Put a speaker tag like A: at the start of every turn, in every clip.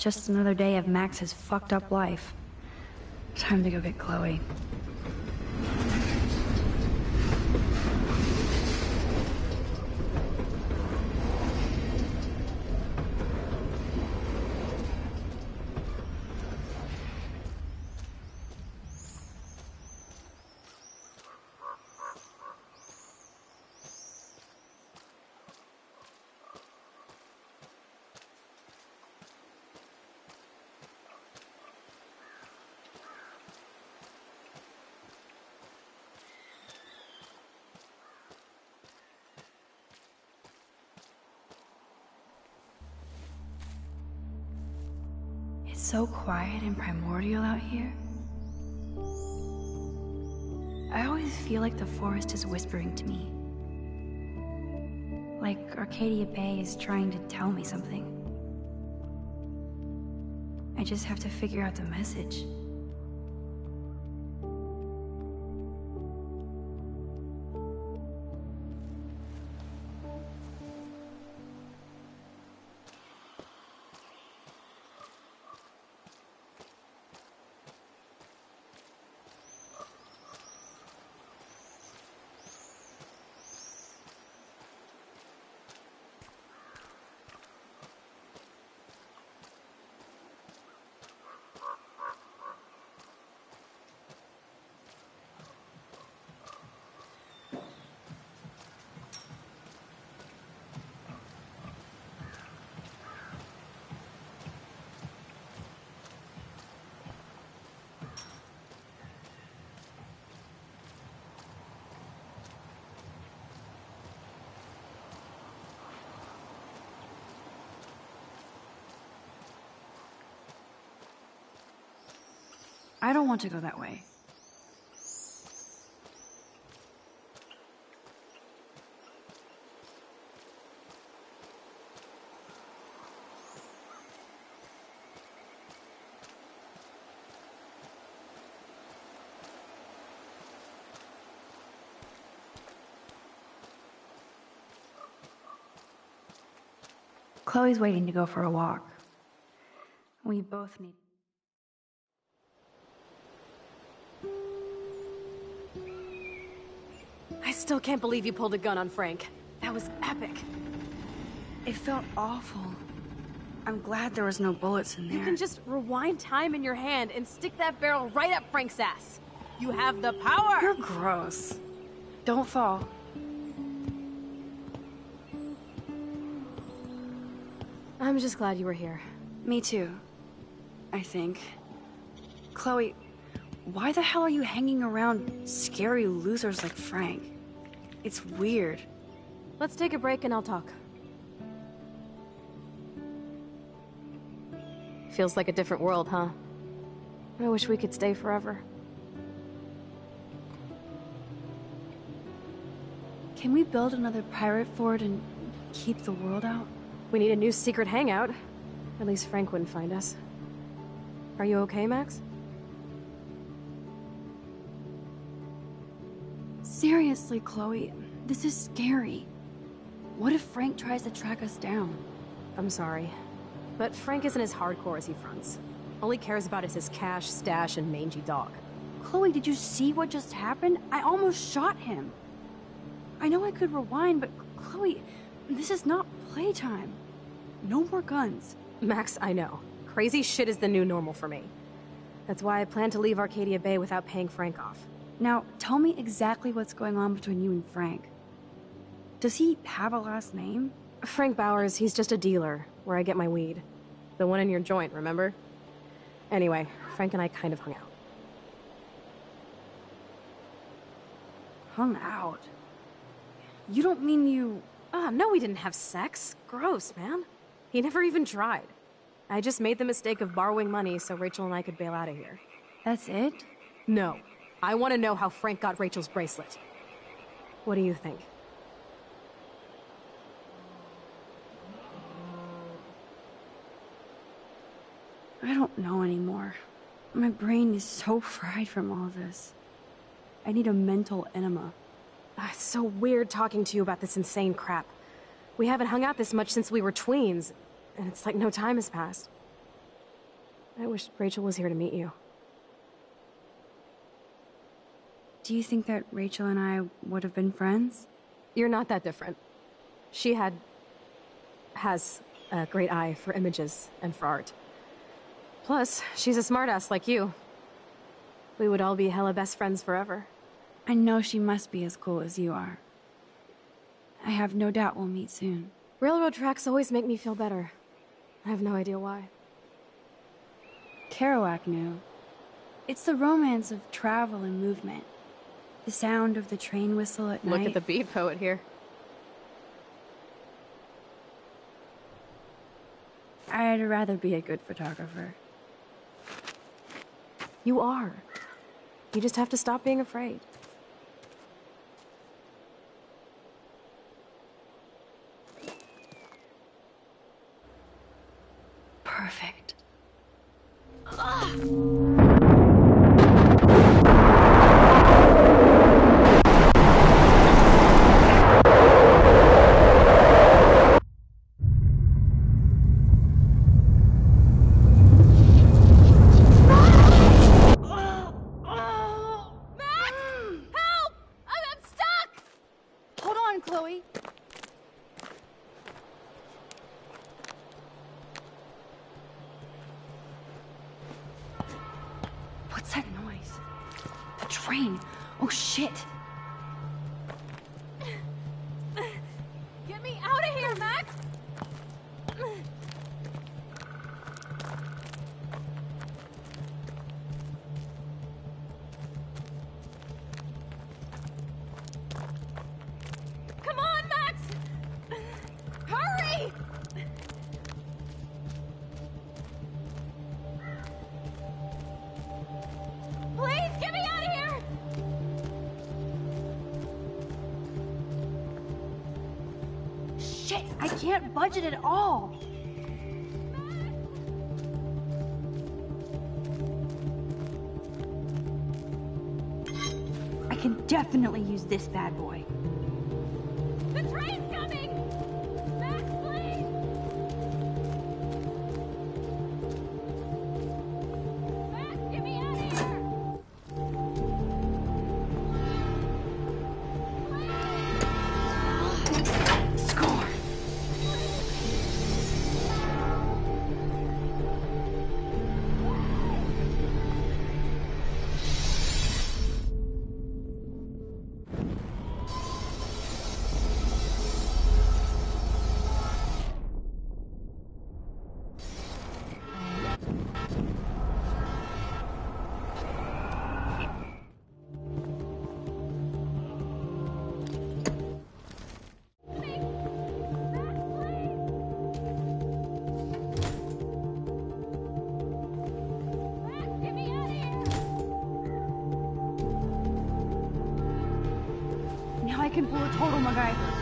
A: Just another day of Max's fucked up life. Time to go get Chloe. It's so quiet and primordial out here. I always feel like the forest is whispering to me. Like Arcadia Bay is trying to tell me something. I just have to figure out the message. I don't want to go that way. Chloe's waiting to go for a walk. We both need...
B: I still can't believe you pulled a gun on Frank. That was epic.
A: It felt awful. I'm glad there was no bullets in there.
B: You can just rewind time in your hand and stick that barrel right up Frank's ass. You have the power!
A: You're gross. Don't fall.
B: I'm just glad you were here.
A: Me too, I think. Chloe, why the hell are you hanging around scary losers like Frank? It's weird.
B: Let's take a break and I'll talk. Feels like a different world, huh? I wish we could stay forever.
A: Can we build another pirate fort and keep the world out?
B: We need a new secret hangout. At least Frank wouldn't find us. Are you okay, Max?
A: Seriously, Chloe, this is scary. What if Frank tries to track us down?
B: I'm sorry, but Frank isn't as hardcore as he fronts. All he cares about is his cash, stash, and mangy dog.
A: Chloe, did you see what just happened? I almost shot him. I know I could rewind, but Chloe, this is not playtime. No more guns.
B: Max, I know. Crazy shit is the new normal for me. That's why I plan to leave Arcadia Bay without paying Frank off.
A: Now, tell me exactly what's going on between you and Frank. Does he have a last name?
B: Frank Bowers, he's just a dealer, where I get my weed. The one in your joint, remember? Anyway, Frank and I kind of hung out.
A: Hung out? You don't mean you...
B: No, we didn't have sex. Gross, man. He never even tried. I just made the mistake of borrowing money so Rachel and I could bail out of here.
A: That's it?
B: No. I want to know how Frank got Rachel's bracelet. What do you think?
A: I don't know anymore. My brain is so fried from all this. I need a mental enema.
B: It's so weird talking to you about this insane crap. We haven't hung out this much since we were tweens, and it's like no time has passed. I wish Rachel was here to meet you.
A: Do you think that Rachel and I would have been friends?
B: You're not that different. She has a great eye for images and for art. Plus, she's a smartass like you. We would all be hella best friends forever.
A: I know she must be as cool as you are. I have no doubt we'll meet soon.
B: Railroad tracks always make me feel better. I have no idea why.
A: Kerouac knew. It's the romance of travel and movement. The sound of the train whistle at night.
B: Look at the beat poet here.
A: I'd rather be a good photographer.
B: You are. You just have to stop being afraid.
A: Perfect. Chloe. What's that noise? The train. Oh shit.
B: Get me out of here, Max! Come on, Max! Hurry! Please, get me out of here!
A: Shit, I can't budget at all. I can definitely use this bad boy.
B: The train's coming! Max, please! Max, get me out of here!
A: Score! Now I can pull a total MacGyver.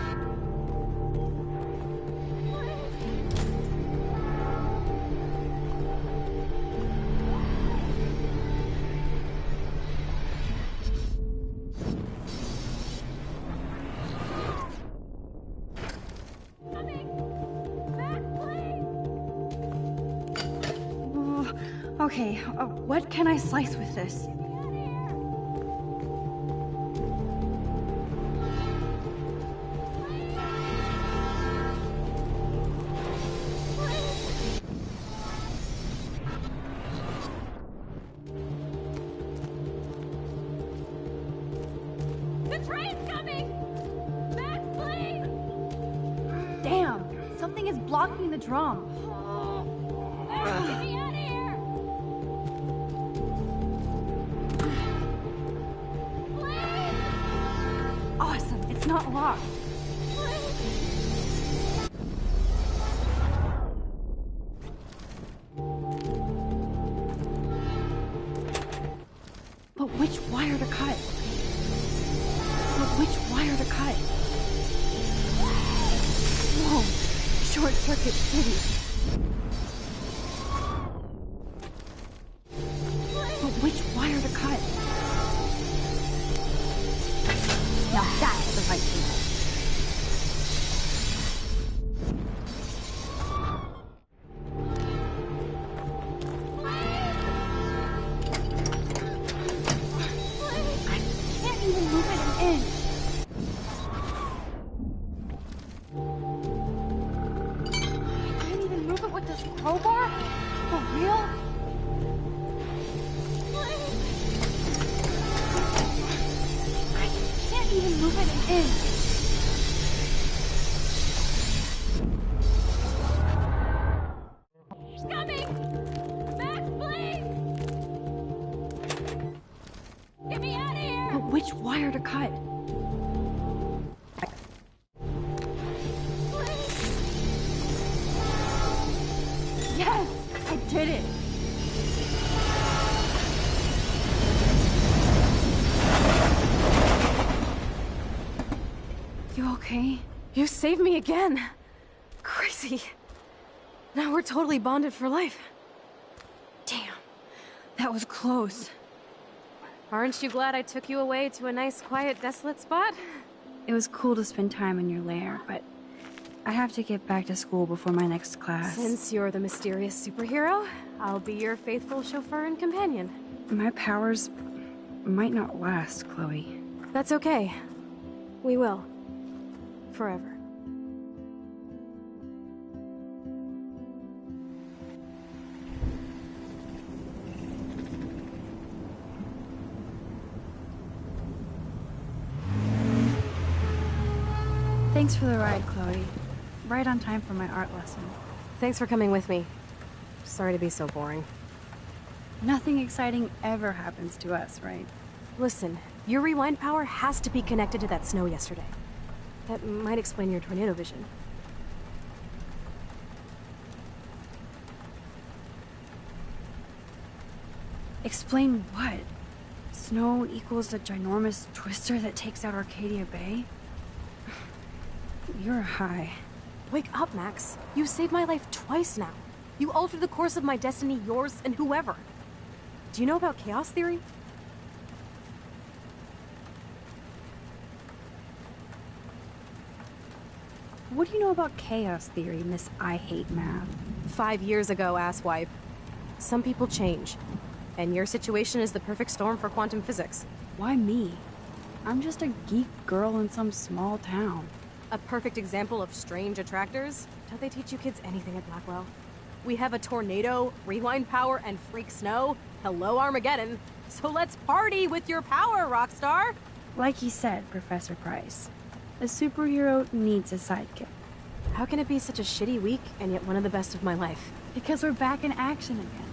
A: Okay, what can I slice with this?
B: The train's coming! Max, please!
A: Damn, something is blocking the drum.
B: Max, get me out of here! Please!
A: Awesome, it's not locked. But which wire to cut? But which wire to cut? Whoa, Short Circuit City. But which wire to cut? Now that's the right cable. in!
B: Coming! Max, please! Get me out of here!
A: But which wire to cut? Yes! I did it! You okay?
B: You saved me again. Crazy. Now we're totally bonded for life.
A: Damn. That was close.
B: Aren't you glad I took you away to a nice, quiet, desolate spot?
A: It was cool to spend time in your lair, but I have to get back to school before my next class.
B: Since you're the mysterious superhero, I'll be your faithful chauffeur and companion.
A: My powers might not last, Chloe.
B: That's okay. We will. Forever.
A: Thanks for the ride, Chloe. Right on time for my art lesson.
B: Thanks for coming with me. Sorry to be so boring.
A: Nothing exciting ever happens to us, right?
B: Listen, your rewind power has to be connected to that snow yesterday. That might explain your tornado vision.
A: Explain what? Snow equals a ginormous twister that takes out Arcadia Bay? You're high.
B: Wake up, Max. You saved my life twice now. You altered the course of my destiny, yours, and whoever. Do you know about chaos theory?
A: What do you know about chaos theory, Miss I Hate Math?
B: 5 years ago, asswipe. Some people change. And your situation is the perfect storm for quantum physics.
A: Why me? I'm just a geek girl in some small town.
B: A perfect example of strange attractors? Don't they teach you kids anything at Blackwell? We have a tornado, rewind power, and freak snow. Hello, Armageddon. So let's party with your power, Rockstar!
A: Like you said, Professor Price, a superhero needs a sidekick.
B: How can it be such a shitty week, and yet one of the best of my life?
A: Because we're back in action again.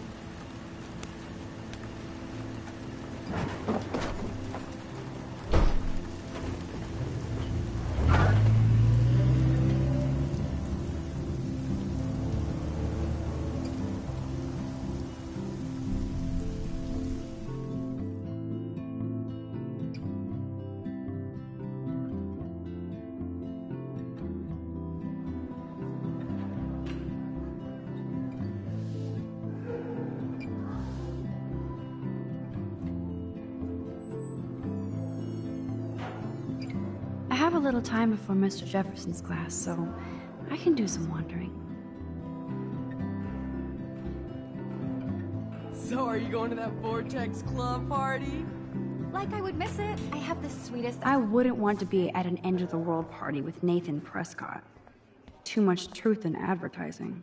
A: I have a little time before Mr. Jefferson's class, so I can do some wandering.
C: So are you going to that Vortex Club party?
D: Like I would miss it. I have the sweetest...
A: I wouldn't want to be at an end-of-the-world party with Nathan Prescott. Too much truth in advertising.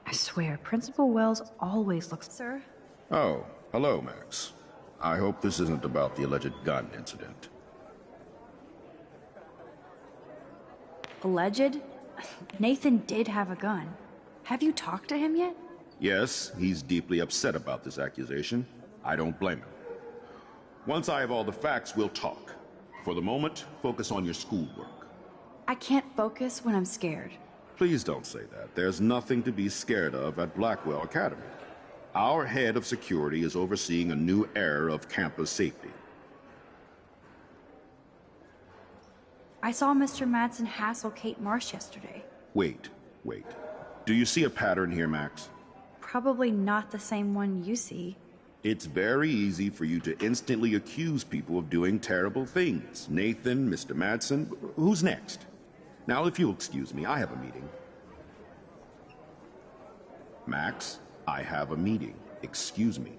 A: I swear, Principal Wells always looks...
D: Sir?
E: Oh, hello, Max. I hope this isn't about the alleged gun incident.
A: Alleged? Nathan did have a gun. Have you talked to him yet?
E: Yes, he's deeply upset about this accusation. I don't blame him. Once I have all the facts, we'll talk. For the moment, focus on your schoolwork.
A: I can't focus when I'm scared.
E: Please don't say that. There's nothing to be scared of at Blackwell Academy. Our head of security is overseeing a new era of campus safety.
A: I saw Mr. Madsen hassle Kate Marsh yesterday.
E: Wait. Do you see a pattern here, Max?
A: Probably not the same one you see.
E: It's very easy for you to instantly accuse people of doing terrible things. Nathan, Mr. Madsen, who's next? Now, if you'll excuse me, I have a meeting. Max, I have a meeting. Excuse me.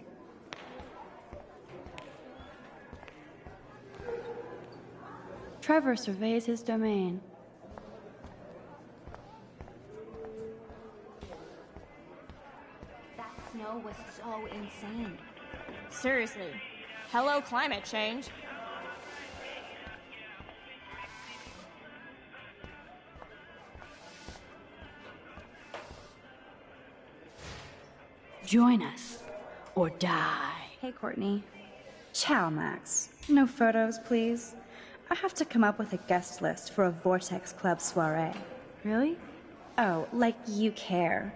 A: Trevor surveys his domain.
D: That's snow was so insane.
F: Seriously. Hello, climate change.
A: Join us or die.
G: Hey, Courtney. Ciao, Max. No photos, please. I have to come up with a guest list for a Vortex Club soiree.
A: Really?
G: Oh, like you care.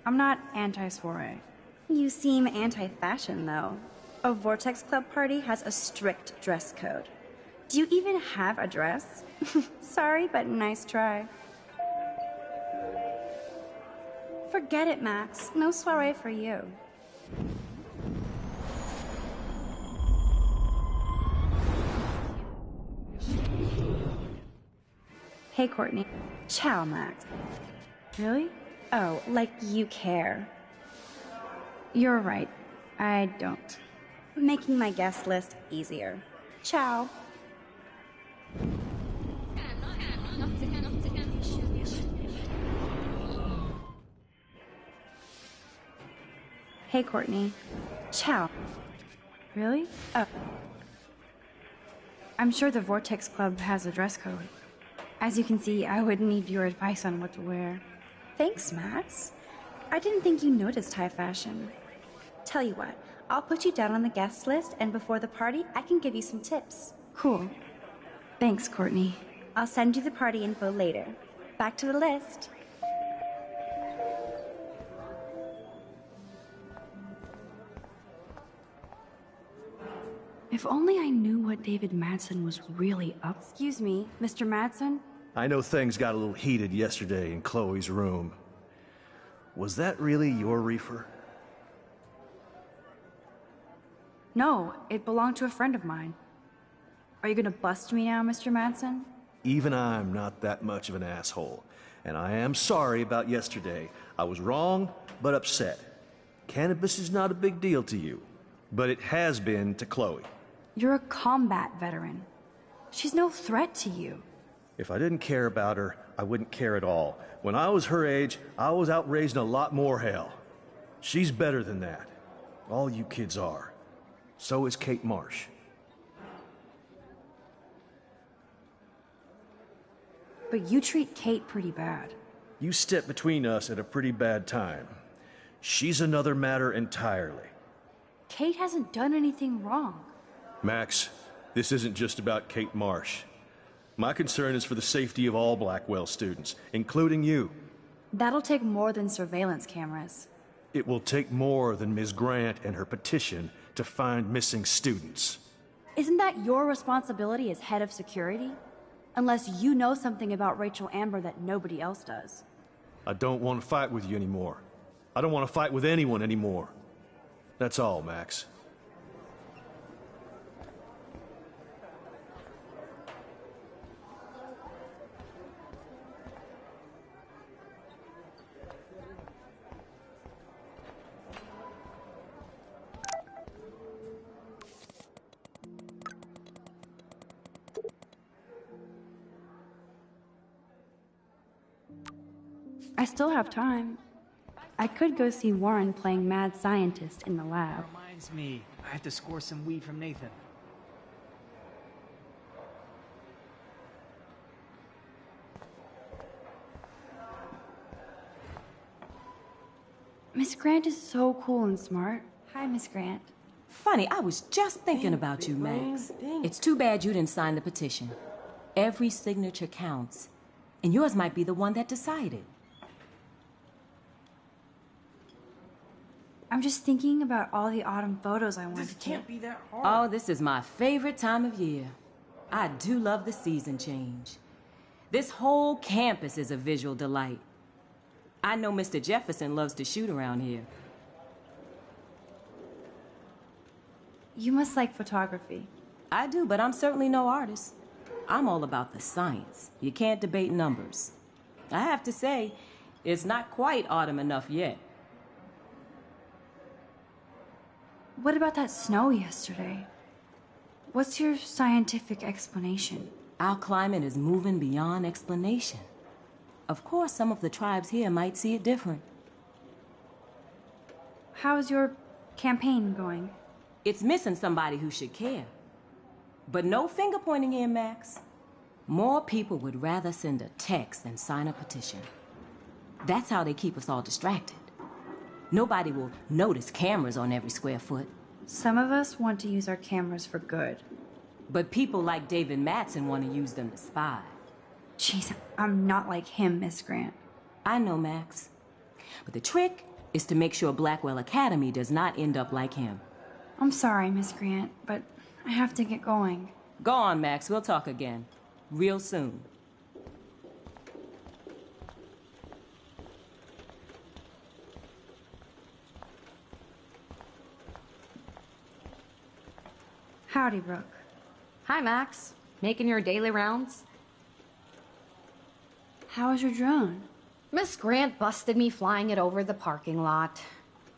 A: I'm not anti-soiree.
G: You seem anti-fashion, though. A Vortex Club party has a strict dress code. Do you even have a dress? Sorry, but nice try. Forget it, Max. No soiree for you. Hey, Courtney. Ciao, Max.
A: Really?
G: Oh, like you care.
A: You're right. I don't.
G: Making my guest list easier. Ciao. Hey, Courtney. Ciao.
A: Really?
G: Oh,
A: I'm sure the Vortex Club has a dress code. As you can see, I would need your advice on what to wear.
G: thanks, Max. I didn't think you noticed high fashion. Tell you what, I'll put you down on the guest list, and before the party, I can give you some tips.
A: Cool. Thanks, Courtney.
G: I'll send you the party info later. Back to the list.
A: If only I knew what David Madsen was really up. Excuse me, Mr. Madsen?
H: I know things got a little heated yesterday in Chloe's room. Was that really your reefer?
A: No, it belonged to a friend of mine. Are you gonna bust me now, Mr. Madsen?
H: Even I'm not that much of an asshole. And I am sorry about yesterday. I was wrong, but upset. Cannabis is not a big deal to you, but it has been to Chloe.
A: You're a combat veteran. She's no threat to you.
H: If I didn't care about her, I wouldn't care at all. When I was her age, I was out raising a lot more hell. She's better than that. All you kids are. So is Kate Marsh.
A: But you treat Kate pretty bad.
H: You stepped between us at a pretty bad time. She's another matter entirely.
A: Kate hasn't done anything wrong.
H: Max, this isn't just about Kate Marsh. My concern is for the safety of all Blackwell students, including you.
A: That'll take more than surveillance cameras.
H: It will take more than Ms. Grant and her petition to find missing students.
A: Isn't that your responsibility as head of security? Unless you know something about Rachel Amber that nobody else does.
H: I don't want to fight with you anymore. I don't want to fight with anyone anymore. That's all, Max.
A: I still have time. I could go see Warren playing mad scientist in the lab.
I: Reminds me, I have to score some weed from Nathan.
A: Miss Grant is so cool and smart.
G: Hi, Miss Grant.
J: Funny, I was just thinking about you, Max. It's too bad you didn't sign the petition. Every signature counts, and yours might be the one that decided.
A: I'm just thinking about all the autumn photos I want
I: This
A: to take.
I: can't be that hard.
J: Oh, this is my favorite time of year. I do love the season change. This whole campus is a visual delight. I know Mr. Jefferson loves to shoot around here.
A: You must like photography.
J: I do, but I'm certainly no artist. I'm all about the science. You can't debate numbers. I have to say, it's not quite autumn enough yet.
A: What about that snow yesterday? What's your scientific explanation?
J: Our climate is moving beyond explanation. Of course, some of the tribes here might see it different.
G: How's your campaign going?
J: It's missing somebody who should care. But no finger pointing here, Max. More people would rather send a text than sign a petition. That's how they keep us all distracted. Nobody will notice cameras on every square foot.
G: Some of us want to use our cameras for good.
J: But people like David Madsen want to use them to spy.
G: Jeez, I'm not like him, Miss Grant.
J: I know, Max. But the trick is to make sure Blackwell Academy does not end up like him.
G: I'm sorry, Miss Grant, but I have to get going.
J: Go on, Max. We'll talk again. Real soon.
G: Howdy, Brooke.
B: Hi, Max. Making your daily rounds?
A: How was your drone?
B: Miss Grant busted me flying it over the parking lot.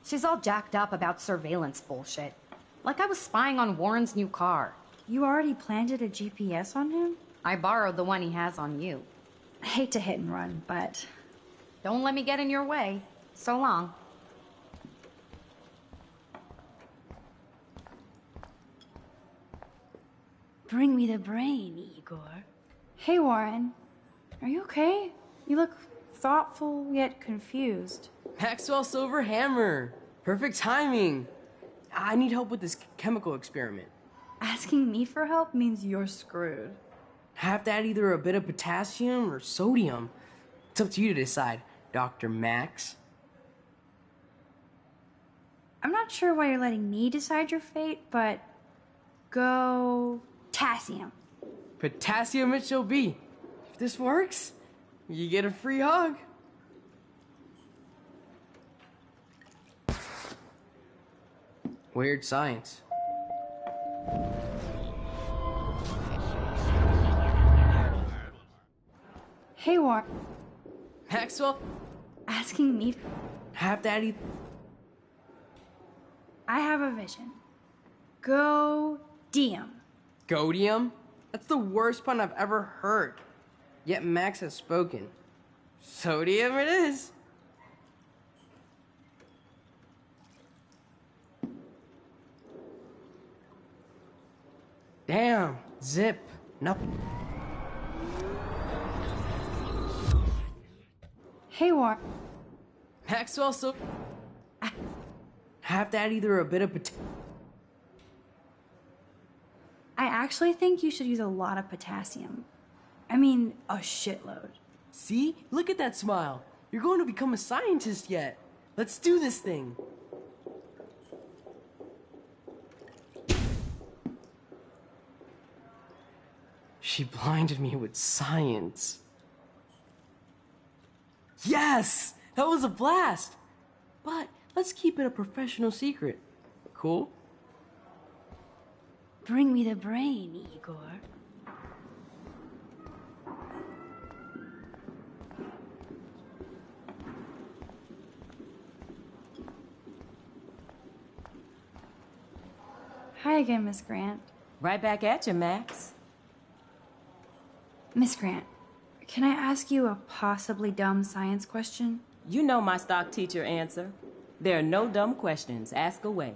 B: She's all jacked up about surveillance bullshit. Like I was spying on Warren's new car.
G: You already planted a GPS on him?
B: I borrowed the one he has on you.
G: I hate to hit and run, but...
B: Don't let me get in your way. So long.
A: Bring me the brain, Igor.
G: Hey, Warren. Are you okay? You look thoughtful yet confused.
C: Maxwell Silver Hammer. Perfect timing. I need help with this chemical experiment.
G: Asking me for help means you're screwed.
C: Have to add either a bit of potassium or sodium. It's up to you to decide, Dr. Max.
G: I'm not sure why you're letting me decide your fate, but go potassium.
C: Potassium it shall be. If this works, you get a free hug. Weird science.
G: Hey, Warren.
C: Maxwell,
G: Asking me...
C: have to add either...
G: I have a vision. Go Diem.
C: Godium? That's the worst pun I've ever heard. Yet Max has spoken. Sodium it is. Damn. Zip. Nothing.
G: Hey, Warren.
C: Maxwell, so... have to add either a bit of
G: I actually think you should use a lot of potassium. I mean, a shitload.
C: See? Look at that smile. You're going to become a scientist yet. Let's do this thing. She blinded me with science. Yes! That was a blast! But let's keep it a professional secret. Cool?
A: Bring me the brain, Igor.
G: Hi again, Miss Grant.
J: Right back at you, Max.
G: Miss Grant, can I ask you a possibly dumb science question?
J: You know my stock teacher answer. There are no dumb questions. Ask away.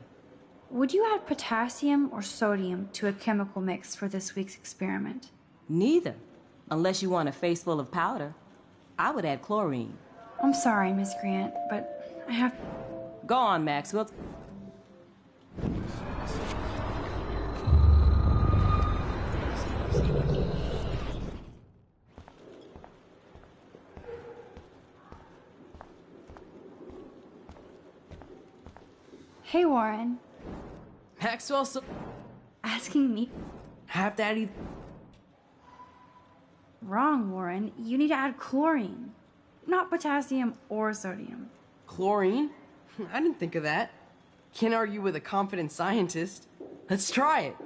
G: Would you add potassium or sodium to a chemical mix for this week's experiment?
J: Neither. Unless you want a face full of powder. I would add chlorine.
G: I'm sorry, Miss Grant, but I have...
J: Go on, Max. We'll...
G: Hey, Warren.
C: Maxwell, so...
G: Asking me...
C: have to add either...
G: Wrong, Warren. You need to add chlorine. Not potassium or sodium.
C: Chlorine? I didn't think of that. Can't argue with a confident scientist. Let's try it.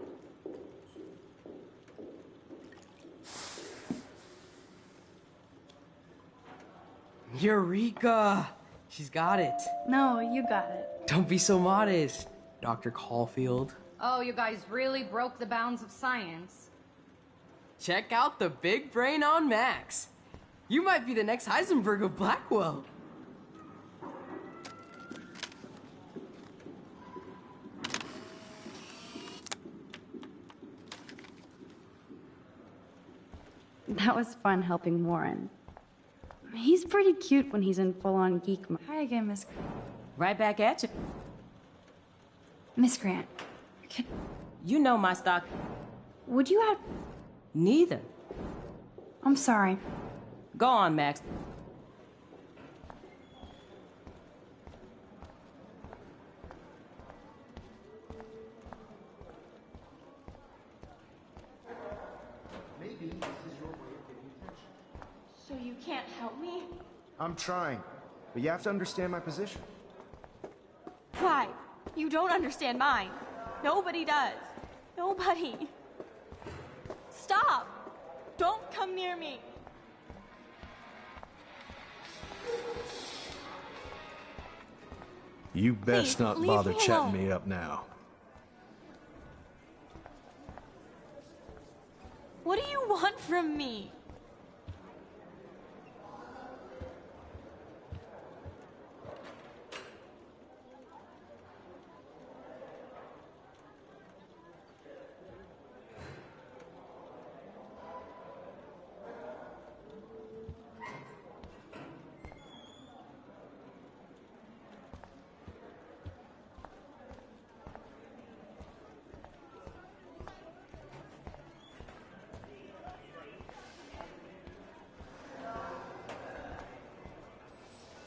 C: Eureka! She's got it.
G: No, you got it.
C: Don't be so modest, Dr. Caulfield.
B: Oh, you guys really broke the bounds of science.
C: Check out the big brain on Max. You might be the next Heisenberg of Blackwell.
G: That was fun helping Warren. He's pretty cute when he's in full-on geek mode. Hi again, Miss...
J: Right back at you.
G: Miss Grant.
J: You know my stock.
G: Would you have...
J: Neither.
G: I'm sorry.
J: Go on, Max.
K: Maybe this is your way of getting attention.
F: So you can't help me?
K: I'm trying, but you have to understand my position.
F: Why? You don't understand mine. Nobody does. Nobody. Stop! Don't come near me.
H: You best
F: Please,
H: not
F: leave
H: bother
F: me
H: chatting
F: alone.
H: me up now.
F: What do you want from me?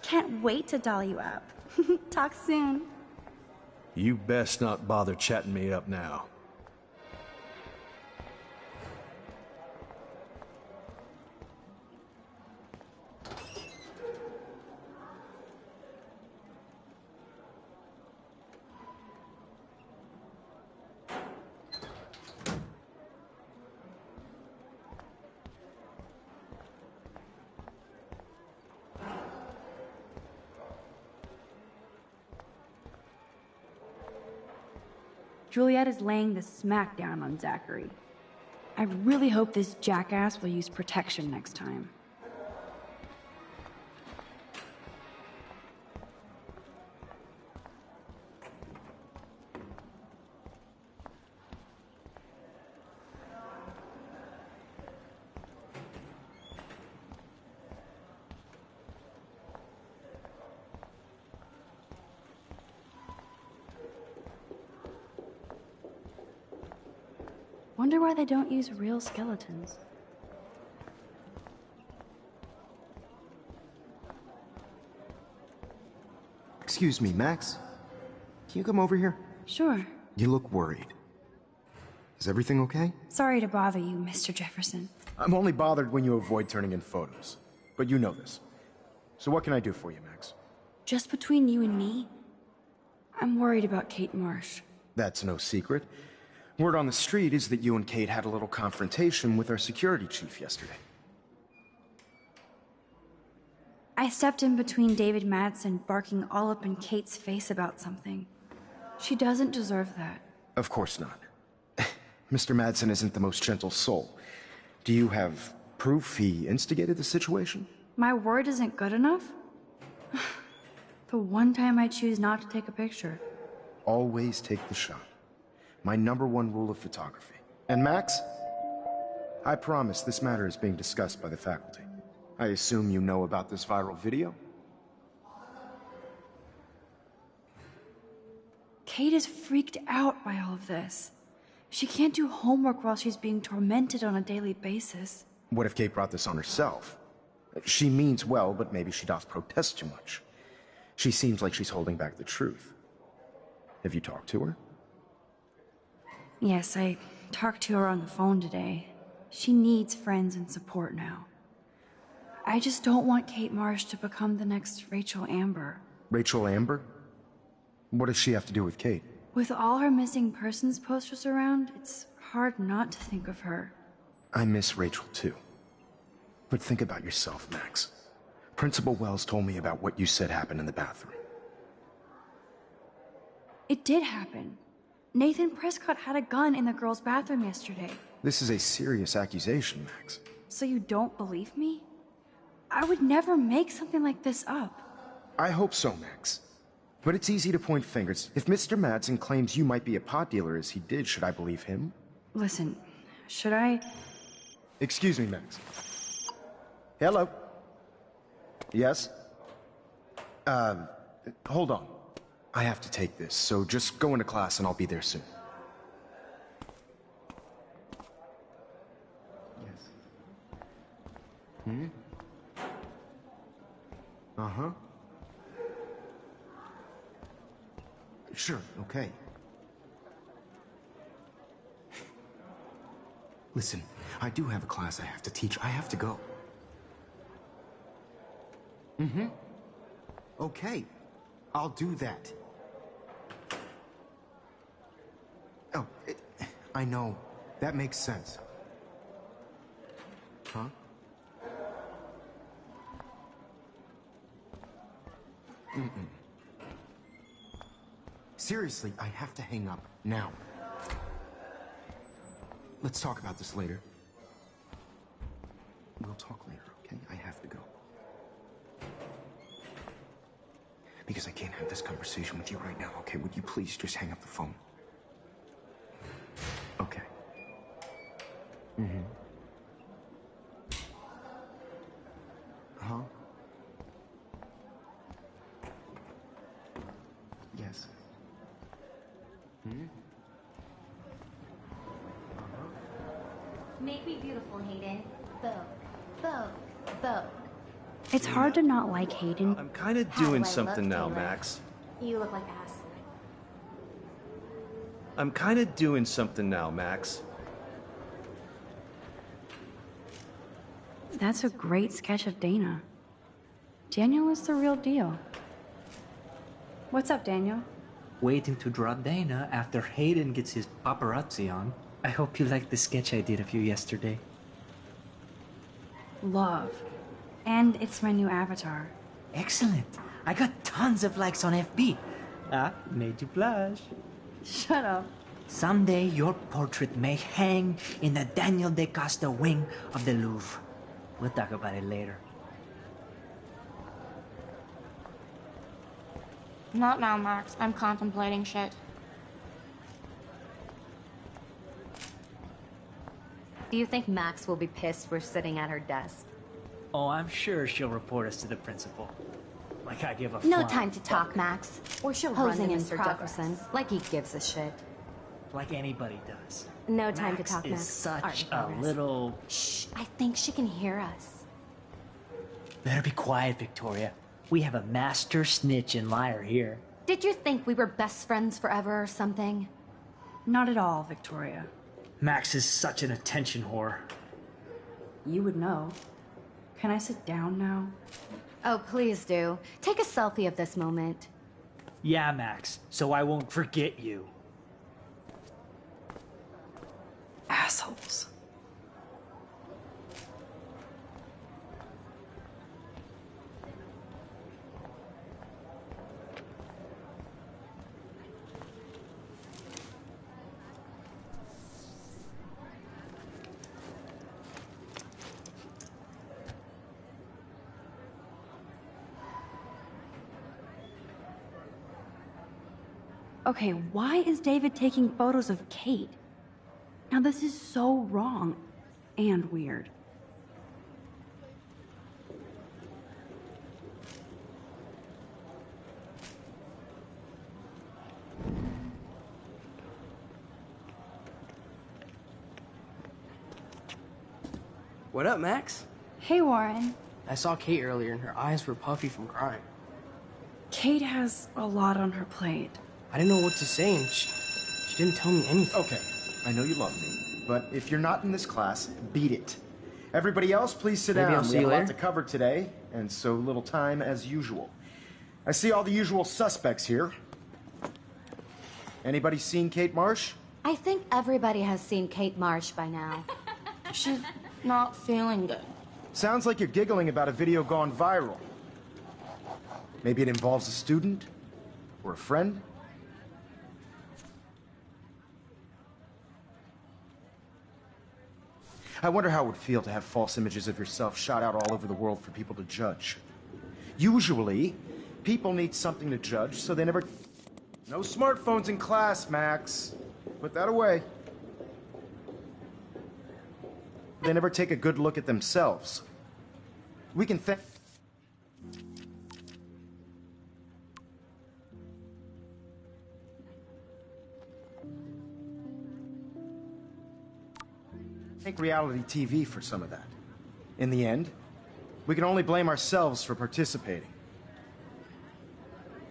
G: Can't wait to doll you up. Talk soon.
H: You best not bother chatting me up now.
A: Juliet is laying the smackdown on Zachary. I really hope this jackass will use protection next time. Wonder why they don't use real skeletons.
K: Excuse me, Max. Can you come over here?
A: Sure.
K: You look worried. Is everything okay?
A: Sorry to bother you, Mr. Jefferson.
K: I'm only bothered when you avoid turning in photos. But you know this. So what can I do for you, Max?
A: Just between you and me, I'm worried about Kate Marsh.
K: That's no secret. Word on the street is that you and Kate had a little confrontation with our security chief yesterday.
A: I stepped in between David Madsen barking all up in Kate's face about something. She doesn't deserve that.
K: Of course not. Mr. Madsen isn't the most gentle soul. Do you have proof he instigated the situation?
A: My word isn't good enough? The one time I choose not to take a picture.
K: Always take the shot. My #1 rule of photography. And Max, I promise this matter is being discussed by the faculty. I assume you know about this viral video?
A: Kate is freaked out by all of this. She can't do homework while she's being tormented on a daily basis.
K: What if Kate brought this on herself? She means well, but maybe she doth protest too much. She seems like she's holding back the truth. Have you talked to her?
A: Yes, I talked to her on the phone today. She needs friends and support now. I just don't want Kate Marsh to become the next Rachel Amber.
K: Rachel Amber? What does she have to do with Kate?
A: With all her missing persons posters around, it's hard not to think of her.
K: I miss Rachel too. But think about yourself, Max. Principal Wells told me about what you said happened in the bathroom.
A: It did happen. Nathan Prescott had a gun in the girls' bathroom yesterday.
K: This is a serious accusation, Max.
A: So you don't believe me? I would never make something like this up.
K: I hope so, Max. But it's easy to point fingers. If Mr. Madsen claims you might be a pot dealer as he did, should I believe him?
A: Listen, should I...
K: Excuse me, Max. Hello? Yes? Hold on. I have to take this, so just go into class and I'll be there soon. Yes. Hmm? Uh-huh. Sure, okay. Listen, I do have a class I have to teach. I have to go. Mm-hmm. Okay. I'll do that. Oh, I know. That makes sense. Huh? Mm-mm. Seriously, I have to hang up now. Let's talk about this later. We'll talk later, okay? I have to go. Because I can't have this conversation with you right now, okay? Would you please just hang up the phone? Okay. Mm-hmm. Huh? Yes. Hmm?
D: Make me beautiful, Hayden. Vogue. Vogue. Vogue.
A: It's hard to not like Hayden.
H: I'm kind of doing something now, Max.
D: You look like ass.
H: I'm kind of doing something now, Max.
A: That's a great sketch of Dana. Daniel is the real deal. What's up, Daniel?
I: Waiting to draw Dana after Hayden gets his paparazzi on. I hope you liked the sketch I did of you yesterday.
A: Love. And it's my new avatar.
I: Excellent. I got tons of likes on FB. Made you blush.
A: Shut up.
I: Someday your portrait may hang in the Daniel Da Costa wing of the Louvre. We'll talk about it later.
F: Not now, Max. I'm contemplating shit.
D: Do you think Max will be pissed we're sitting at her desk?
I: Oh, I'm sure she'll report us to the principal. Like I give a
D: No
I: flying
D: time to talk, Max.
G: Or she'll
D: Posing
G: run
D: in
G: to Mr.
D: progress.
G: Jefferson, like he gives a shit.
I: like anybody does.
D: No time
I: Max
D: to talk,
I: is
D: Max.
I: such
D: Art in
I: a
D: progress.
I: little...
D: Shh, I think she can hear us.
I: Better be quiet, Victoria. We have a master snitch and liar here.
D: Did you think we were best friends forever or something?
A: Not at all, Victoria.
I: Max is such an attention whore.
A: You would know. Can I sit down now?
D: Oh, please do. Take a selfie of this moment.
I: Yeah, Max, so I won't forget you.
A: Assholes. Okay, why is David taking photos of Kate? Now this is so wrong and weird.
C: What up, Max?
A: Hey, Warren.
C: I saw Kate earlier and her eyes were puffy from crying.
A: Kate has a lot on her plate.
C: I didn't know what to say and she didn't tell me anything.
K: Okay, I know you love me, but if you're not in this class, beat it. Everybody else, please sit
C: Maybe
K: down.
C: I'll see
K: We have
C: you
K: a lot
C: later.
K: to cover today, and so little time as usual. I see all the usual suspects here. Anybody seen Kate Marsh?
D: I think everybody has seen Kate Marsh by now.
F: She's not feeling good.
K: Sounds like you're giggling about a video gone viral. Maybe it involves a student? Or a friend? I wonder how it would feel to have false images of yourself shot out all over the world for people to judge. Usually, people need something to judge, so they never... No smartphones in class, Max. Put that away. They never take a good look at themselves. We can thank reality TV for some of that. In the end, we can only blame ourselves for participating.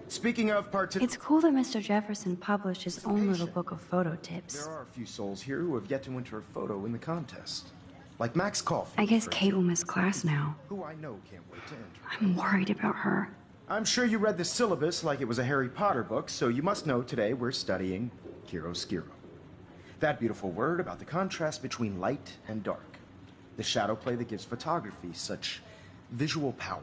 K: Speaking of
A: It's cool that Mr. Jefferson published his own little book of photo tips.
K: There are a few souls here who have yet to enter a photo in the contest. Like Max Caulfield.
A: I guess Kate will miss class now.
K: Who I know can't wait to enter.
A: I'm worried about her.
K: I'm sure you read the syllabus like it was a Harry Potter book, so you must know today we're studying chiaroscuro. That beautiful word about the contrast between light and dark. The shadow play that gives photography such visual power.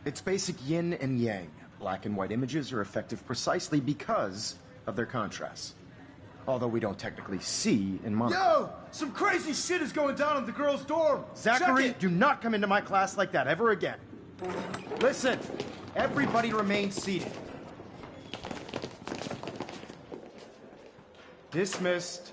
K: It's basic yin and yang. Black and white images are effective precisely because of their contrast. Although we don't technically see in monocle.
H: Yo! Some crazy shit is going down in the girls' dorm!
K: Zachary, do not come into my class like that ever again. Listen, everybody remain seated. Dismissed.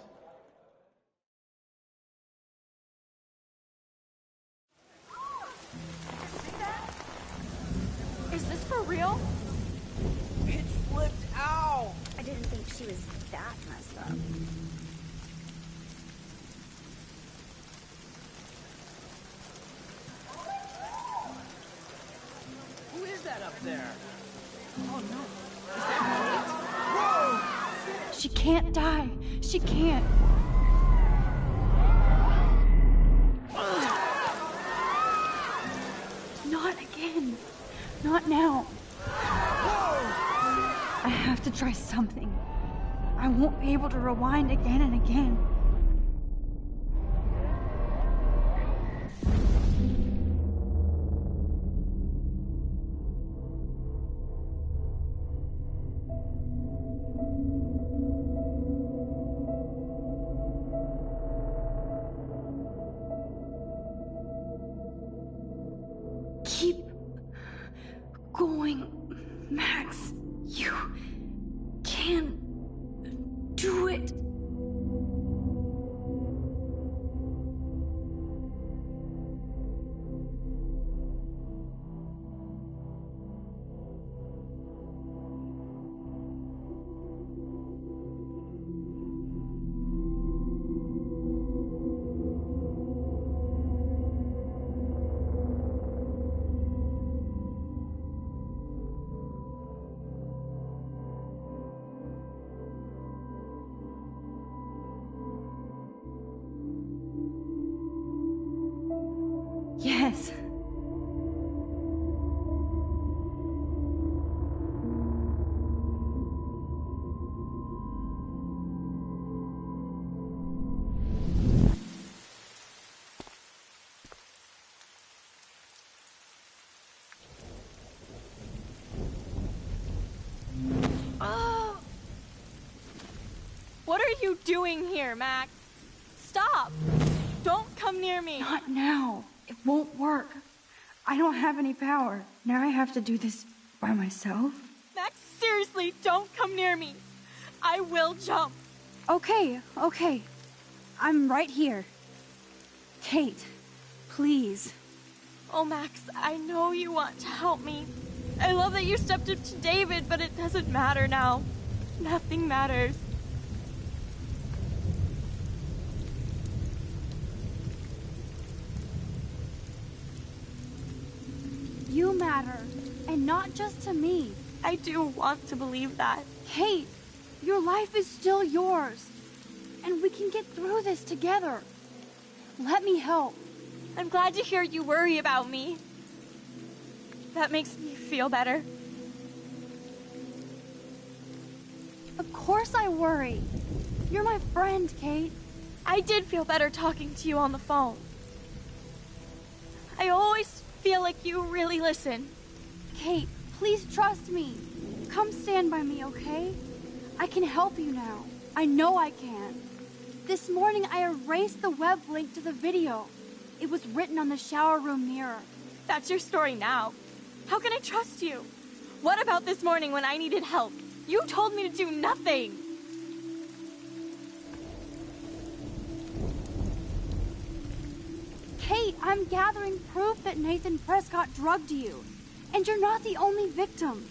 A: Is this for real?
C: It slipped out!
G: I didn't think she was that messed up.
C: Who is that up there? Oh no.
A: She can't die. She can't. Not again. Not now. I have to try something. I won't be able to rewind again and again. Keep going, Max. You can do it. Yes.
L: What are you doing here, Max? Stop! Don't come near me!
A: Not now. It won't work. I don't have any power. Now I have to do this by myself.
L: Max, seriously, don't come near me. I will jump.
A: Okay. I'm right here. Kate, please.
L: Oh, Max, I know you want to help me. I love that you stepped up to David, but it doesn't matter now. Nothing matters.
A: You matter, and not just to me.
L: I do want to believe that.
A: Kate, your life is still yours, and we can get through this together. Let me help.
L: I'm glad to hear you worry about me. That makes me feel better.
A: Of course I worry. You're my friend, Kate.
L: I did feel better talking to you on the phone. I always feel like you really listen.
A: Kate, please trust me. Come stand by me, okay? I can help you now. I know I can. This morning I erased the web link to the video. It was written on the shower room mirror.
L: That's your story now. How can I trust you? What about this morning when I needed help? You told me to do nothing.
A: Kate, I'm gathering proof that Nathan Prescott drugged you. And you're not the only victim.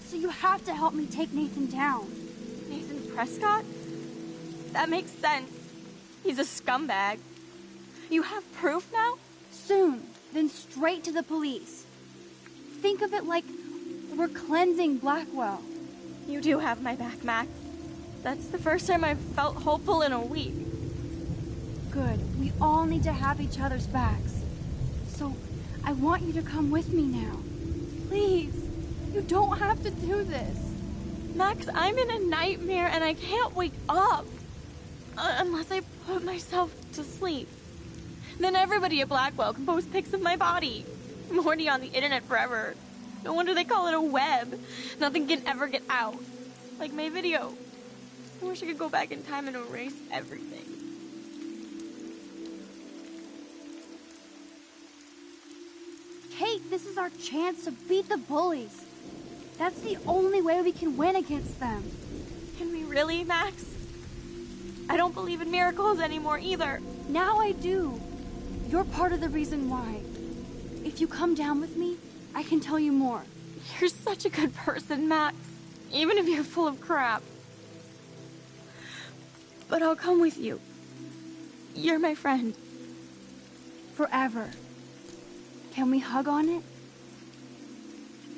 A: So you have to help me take Nathan down.
L: Nathan Prescott? That makes sense. He's a scumbag. You have proof now?
A: Soon, then straight to the police. Think of it like we're cleansing Blackwell.
L: You do have my back, Max. That's the first time I've felt hopeful in a week.
A: Good. We all need to have each other's backs. So, I want you to come with me now. Please. You don't have to do this.
L: Max, I'm in a nightmare and I can't wake up. Unless I put myself to sleep. Then everybody at Blackwell can post pics of my body. I'm already on the internet forever. No wonder they call it a web. Nothing can ever get out. Like my video. I wish I could go back in time and erase everything.
A: Kate, this is our chance to beat the bullies. That's the only way we can win against them.
L: Can we really, Max? I don't believe in miracles anymore either.
A: Now I do. You're part of the reason why. If you come down with me, I can tell you more.
L: You're such a good person, Max. Even if you're full of crap. But I'll come with you. You're my friend.
A: Forever. Can we hug on it?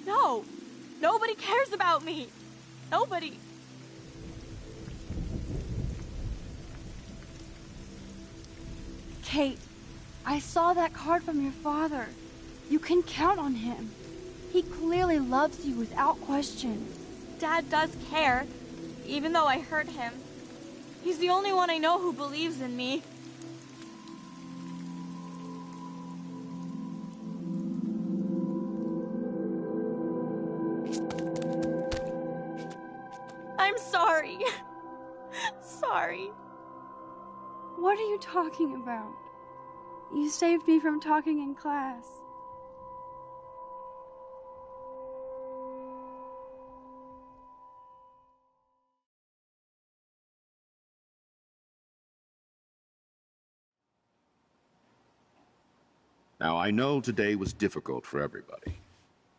L: No! Nobody cares about me! Nobody!
A: Kate, I saw that card from your father. You can count on him. He clearly loves you without question.
L: Dad does care, even though I hurt him. He's the only one I know who believes in me. I'm sorry. Sorry.
A: What are you talking about? You saved me from talking in class.
E: Now, I know today was difficult for everybody,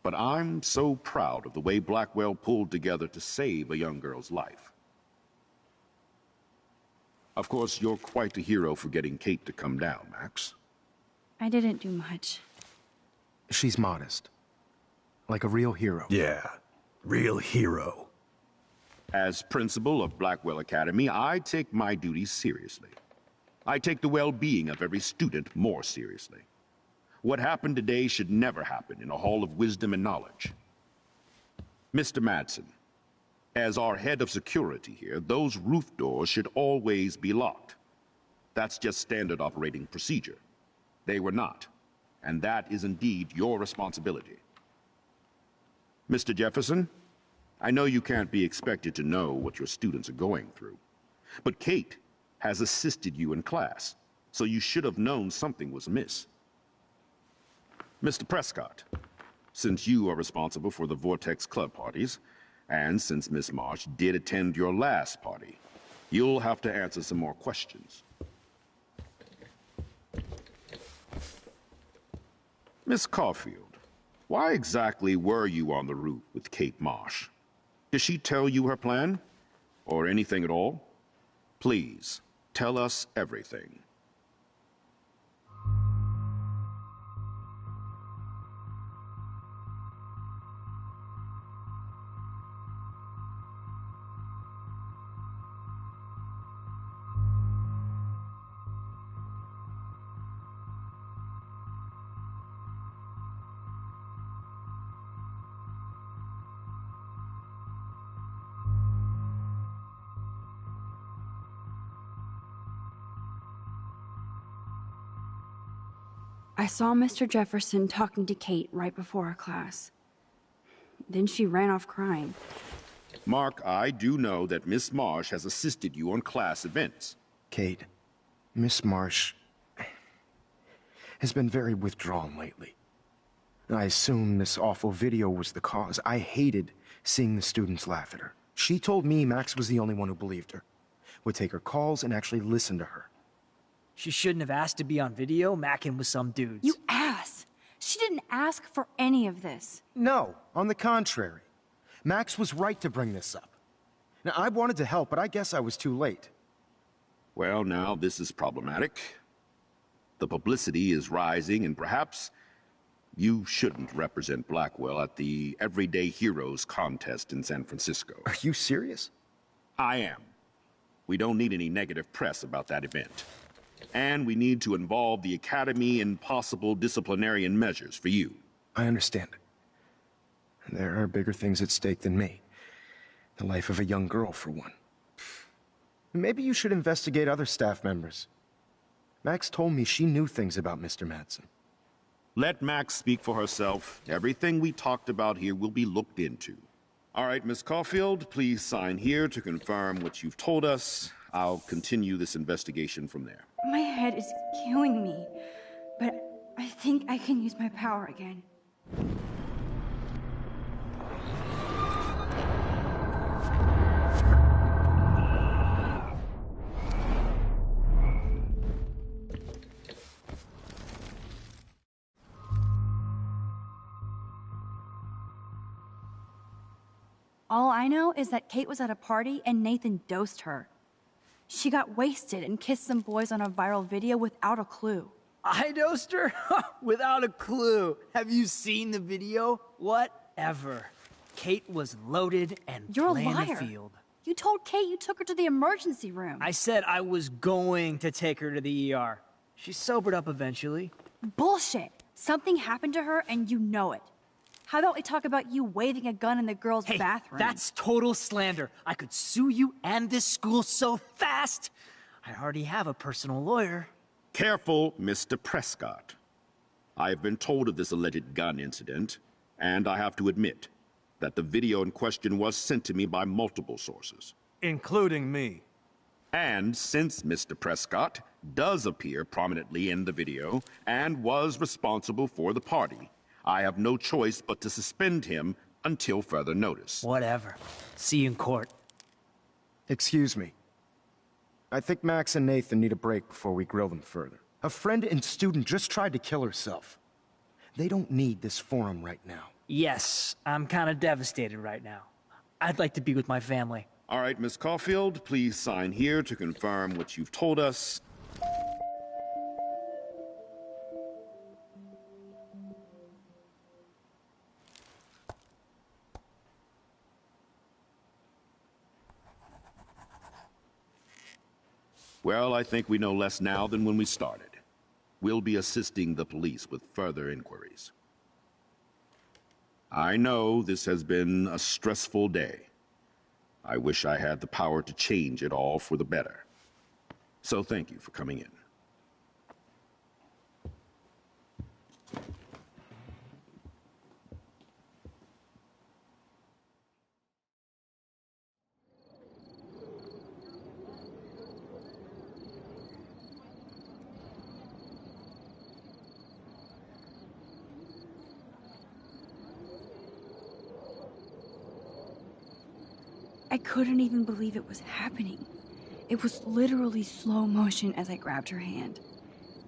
E: but I'm so proud of the way Blackwell pulled together to save a young girl's life. Of course, you're quite a hero for getting Kate to come down, Max.
A: I didn't do much.
K: She's modest. Like a real hero.
H: Yeah, real hero.
E: As principal of Blackwell Academy, I take my duties seriously. I take the well-being of every student more seriously. What happened today should never happen in a hall of wisdom and knowledge. Mr. Madsen, as our head of security here, those roof doors should always be locked. That's just standard operating procedure. They were not, and that is indeed your responsibility. Mr. Jefferson, I know you can't be expected to know what your students are going through, but Kate has assisted you in class, so you should have known something was amiss. Mr. Prescott, since you are responsible for the Vortex Club parties, and since Miss Marsh did attend your last party, you'll have to answer some more questions. Miss Caulfield, why exactly were you on the roof with Kate Marsh? Did she tell you her plan? Or anything at all? Please, tell us everything.
A: I saw Mr. Jefferson talking to Kate right before our class. Then she ran off crying.
E: Mark, I do know that Miss Marsh has assisted you on class events.
K: Kate, Miss Marsh has been very withdrawn lately. I assume this awful video was the cause. I hated seeing the students laugh at her. She told me Max was the only one who believed her, would take her calls and actually listen to her.
M: She shouldn't have asked to be on video macking with some dudes.
A: You ass! She didn't ask for any of this.
K: No, on the contrary. Max was right to bring this up. Now, I wanted to help, but I guess I was too late.
E: Well, now this is problematic. The publicity is rising, and perhaps you shouldn't represent Blackwell at the Everyday Heroes contest in San Francisco.
K: Are you serious?
E: I am. We don't need any negative press about that event. And we need to involve the Academy in possible disciplinarian measures for you.
K: I understand. There are bigger things at stake than me. The life of a young girl, for one. Maybe you should investigate other staff members. Max told me she knew things about Mr. Madsen.
E: Let Max speak for herself. Everything we talked about here will be looked into. All right, Miss Caulfield, please sign here to confirm what you've told us. I'll continue this investigation from there.
A: My head is killing me, but I think I can use my power again. All I know is that Kate was at a party and Nathan dosed her. She got wasted and kissed some boys on a viral video without a clue.
M: I dosed her? Without a clue. Have you seen the video? Whatever. Kate was loaded and
A: You're
M: playing
A: a liar.
M: the field.
A: You told Kate you took her to the emergency room.
M: I said I was going to take her to the ER. She sobered up eventually.
A: Bullshit. Something happened to her and you know it. How about we talk about you waving a gun in the girls' bathroom?
M: That's total slander. I could sue you and this school so fast. I already have a personal lawyer.
E: Careful, Mr. Prescott. I have been told of this alleged gun incident, and I have to admit that the video in question was sent to me by multiple sources.
H: Including me.
E: And since Mr. Prescott does appear prominently in the video and was responsible for the party, I have no choice but to suspend him until further notice.
M: Whatever. See you in court.
K: Excuse me. I think Max and Nathan need a break before we grill them further. A friend and student just tried to kill herself. They don't need this forum right now.
M: Yes, I'm kind of devastated right now. I'd like to be with my family.
E: All right, Miss Caulfield, please sign here to confirm what you've told us. Well, I think we know less now than when we started. We'll be assisting the police with further inquiries. I know this has been a stressful day. I wish I had the power to change it all for the better. So thank you for coming in.
A: I couldn't even believe it was happening. It was literally slow motion as I grabbed her hand.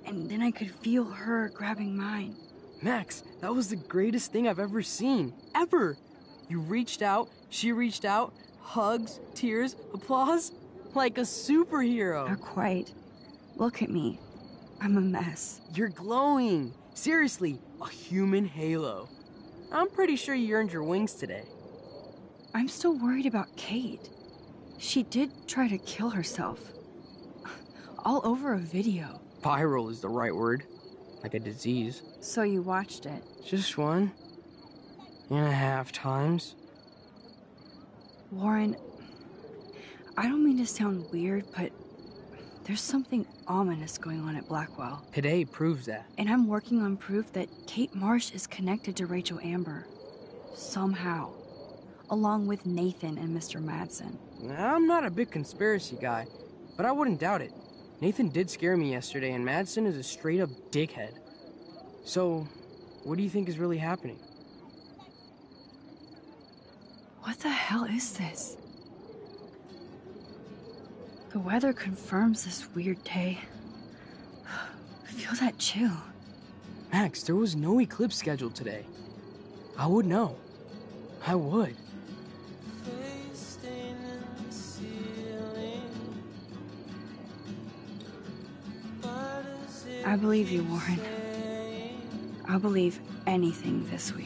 A: And then I could feel her grabbing mine.
C: Max, that was the greatest thing I've ever seen. Ever! You reached out, she reached out, hugs, tears, applause. Like a superhero.
A: Not quite. Look at me. I'm a mess.
C: You're glowing. Seriously, a human halo. I'm pretty sure you earned your wings today.
A: I'm still worried about Kate. She did try to kill herself. All over a video.
C: Viral is the right word. Like a disease.
A: So you watched it?
C: Just 1.5 times.
A: Warren, I don't mean to sound weird, but there's something ominous going on at Blackwell.
C: Today proves that.
A: And I'm working on proof that Kate Marsh is connected to Rachel Amber. Somehow. Along with Nathan and Mr. Madsen.
C: I'm not a big conspiracy guy, but I wouldn't doubt it. Nathan did scare me yesterday, and Madsen is a straight-up dickhead. So, what do you think is really happening?
A: What the hell is this? The weather confirms this weird day. Feel that chill.
C: Max, there was no eclipse scheduled today. I would know. I would.
A: I believe you, Warren. I'll believe anything this week.